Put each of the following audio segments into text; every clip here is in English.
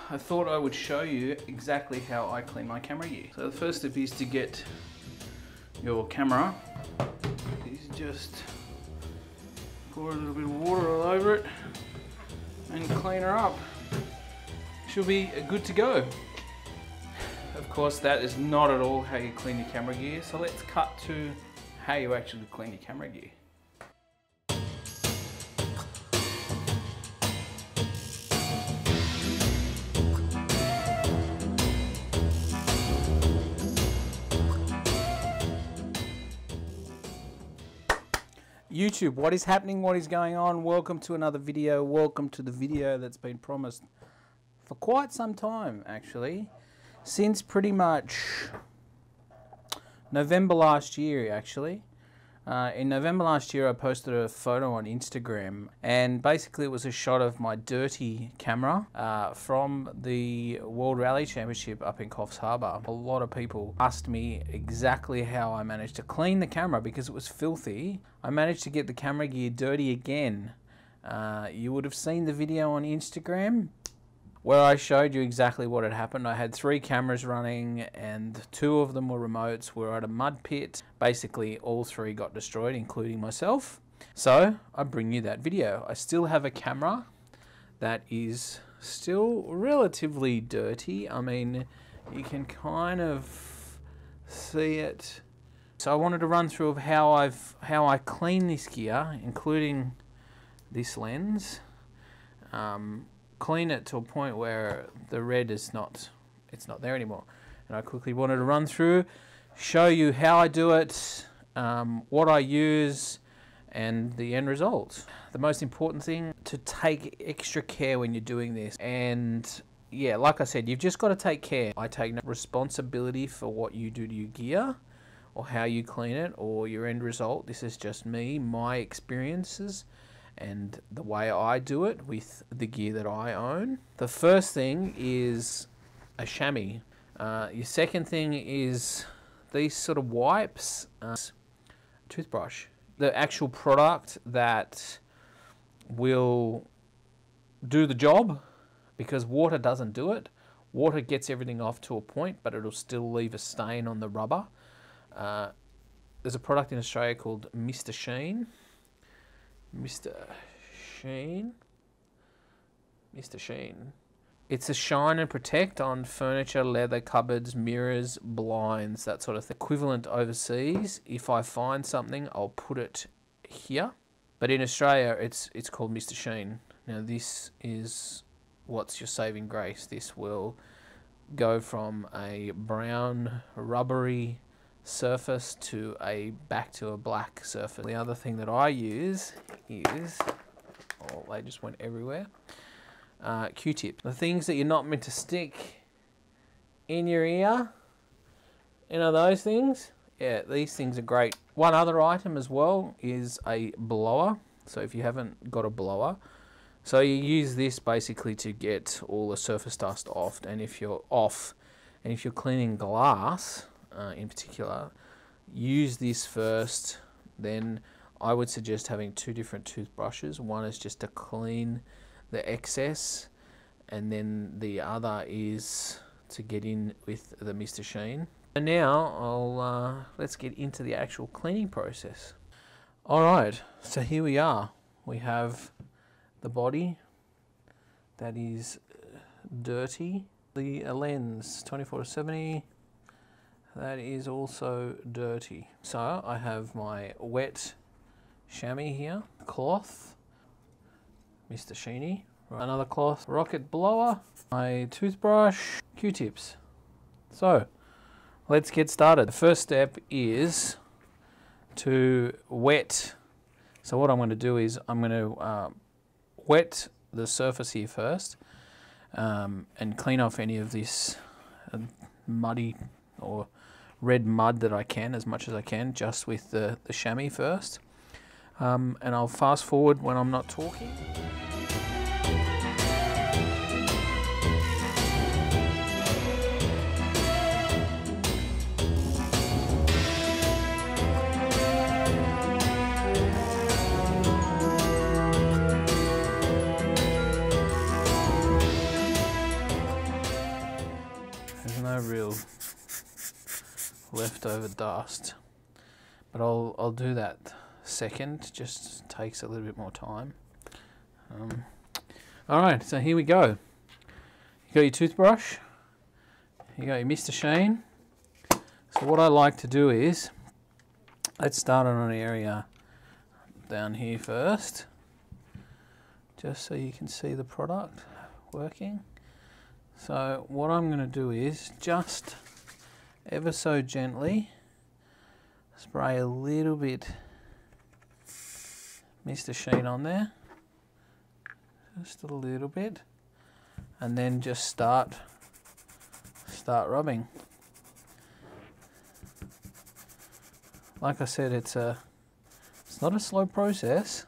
I thought I would show you exactly how I clean my camera gear. So the first step is to get your camera. Is just pour a little bit of water all over it and clean her up. She'll be good to go. Of course, that is not at all how you clean your camera gear. So let's cut to how you actually clean your camera gear. YouTube, what is happening? What is going on? Welcome to another video. Welcome to the video that's been promised for quite some time, actually. Since pretty much November last year, actually. In November last year, I posted a photo on Instagram, and basically it was a shot of my dirty camera from the World Rally Championship up in Coffs Harbour. A lot of people asked me exactly how I managed to clean the camera because it was filthy. I managed to get the camera gear dirty again. You would have seen the video on Instagram where I showed you exactly what had happened. I had 3 cameras running and 2 of them were remotes. We were at a mud pit. Basically all 3 got destroyed, including myself. So I bring you that video. I still have a camera that is still relatively dirty. I mean, you can kind of see it. So I wanted to run through of how I clean this gear, including this lens. Clean it to a point where the red is not there anymore. And I quickly wanted to run through, show you how I do it, what I use, and the end result. The most important thing, to take extra care when you're doing this. And yeah, like I said, you've just got to take care. I take no responsibility for what you do to your gear or how you clean it or your end result. This is just me, my experiences, and the way I do it with the gear that I own. The first thing is a chamois. Your second thing is these sort of wipes, toothbrush. The actual product that will do the job, because water doesn't do it. Water gets everything off to a point, but it'll still leave a stain on the rubber. There's a product in Australia called Mr. Sheen. Mr. Sheen. It's a shine and protect on furniture, leather, cupboards, mirrors, blinds, that sort of thing. Equivalent overseas, if I find something, I'll put it here. But in Australia, it's called Mr. Sheen. Now this is what's your saving grace. This will go from a brown rubbery surface to back to a black surface. The other thing that I use is, oh, they just went everywhere, Q-tip. The things that you're not meant to stick in your ear, you know, those things. Yeah, these things are great. One other item as well is a blower. So if you haven't got a blower, so you use this basically to get all the surface dust off. And if you're cleaning glass, in particular, use this first. Then I would suggest having 2 different toothbrushes. One is just to clean the excess, and then the other is to get in with the Mr. Sheen. And now let's get into the actual cleaning process. Alright, so here we are. We have the body that is dirty. The lens 24-70. That is also dirty. So I have my wet chamois here, cloth, Mr. Sheeny, another cloth, rocket blower, my toothbrush, Q-tips. So let's get started. The first step is to wet. So what I'm going to do is I'm going to wet the surface here first, and clean off any of this muddy or red mud that I can, as much as I can, just with the chamois first. And I'll fast forward when I'm not talking. There's no real leftover dust, but I'll do that second. Just takes a little bit more time. All right, so here we go. You got your toothbrush. You got your Mr. Sheen. So what I like to do is, let's start on an area down here first, just so you can see the product working. So what I'm going to do is just ever so gently spray a little bit Mr. Sheen on there, just a little bit, and then just start rubbing. Like I said, it's not a slow process,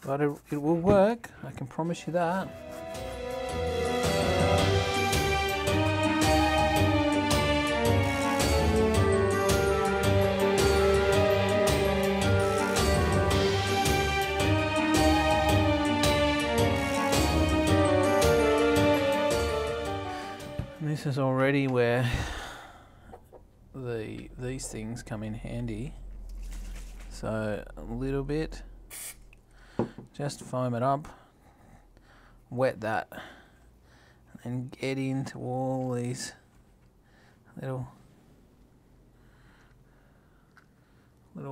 but it will work. I can promise you that. And this is already where these things come in handy. So a little bit, just foam it up, wet that, and get into all these little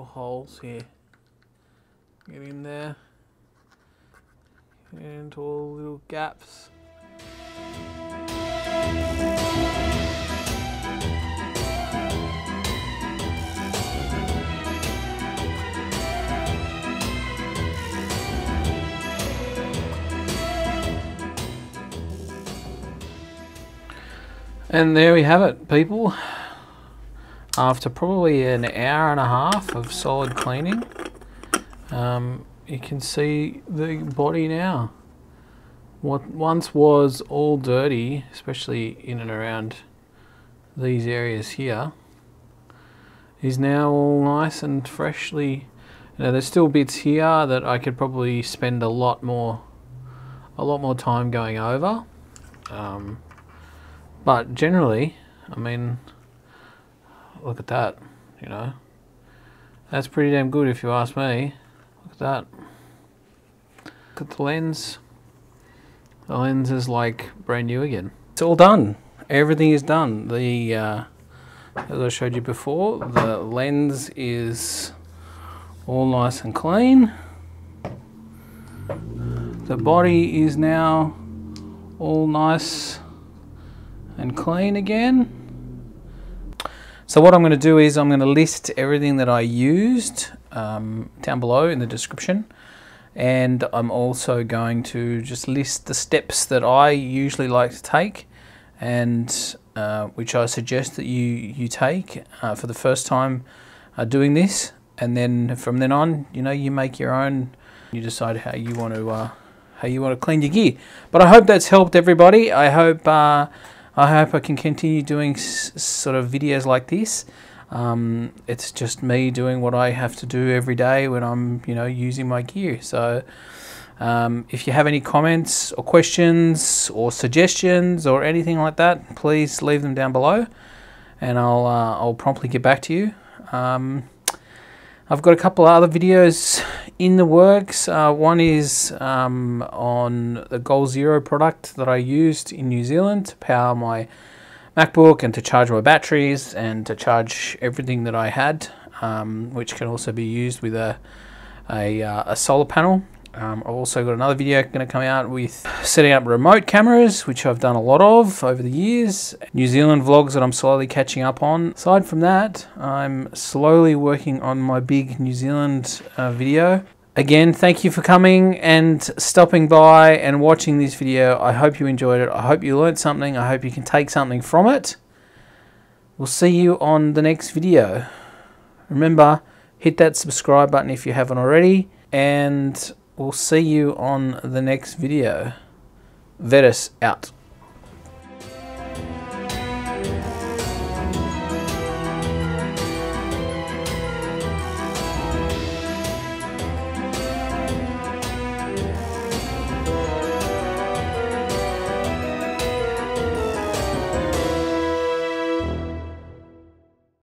holes here. Get in there, get into all the little gaps. And there we have it, people. After probably an hour and a half of solid cleaning, you can see the body now. What once was all dirty, especially in and around these areas here, is now all nice and freshly. You know, there's still bits here that I could probably spend a lot more time going over. But generally, I mean, look at that, you know. That's pretty damn good if you ask me. Look at that. Look at the lens. The lens is like brand new again. It's all done. Everything is done. As I showed you before, the lens is all nice and clean. The body is now all nice and clean again. So what I'm going to do is I'm going to list everything that I used down below in the description, and I'm also going to just list the steps that I usually like to take, and which I suggest that you take for the first time doing this, and then from then on, you know, you make your own. You decide how you want to clean your gear. But I hope that's helped everybody. I hope I can continue doing sort of videos like this. It's just me doing what I have to do every day when I'm, you know, using my gear. So if you have any comments or questions or suggestions or anything like that, please leave them down below, and I'll promptly get back to you. I've got a couple of other videos in the works. One is on the Goal Zero product that I used in New Zealand to power my MacBook and to charge my batteries and to charge everything that I had, which can also be used with a solar panel. I've also got another video going to come out with setting up remote cameras, which I've done a lot of over the years. New Zealand vlogs that I'm slowly catching up on. Aside from that, I'm slowly working on my big New Zealand video. Again, thank you for coming and stopping by and watching this video. I hope you enjoyed it. I hope you learned something. I hope you can take something from it. We'll see you on the next video. Remember, hit that subscribe button if you haven't already, and we'll see you on the next video. Vetus out.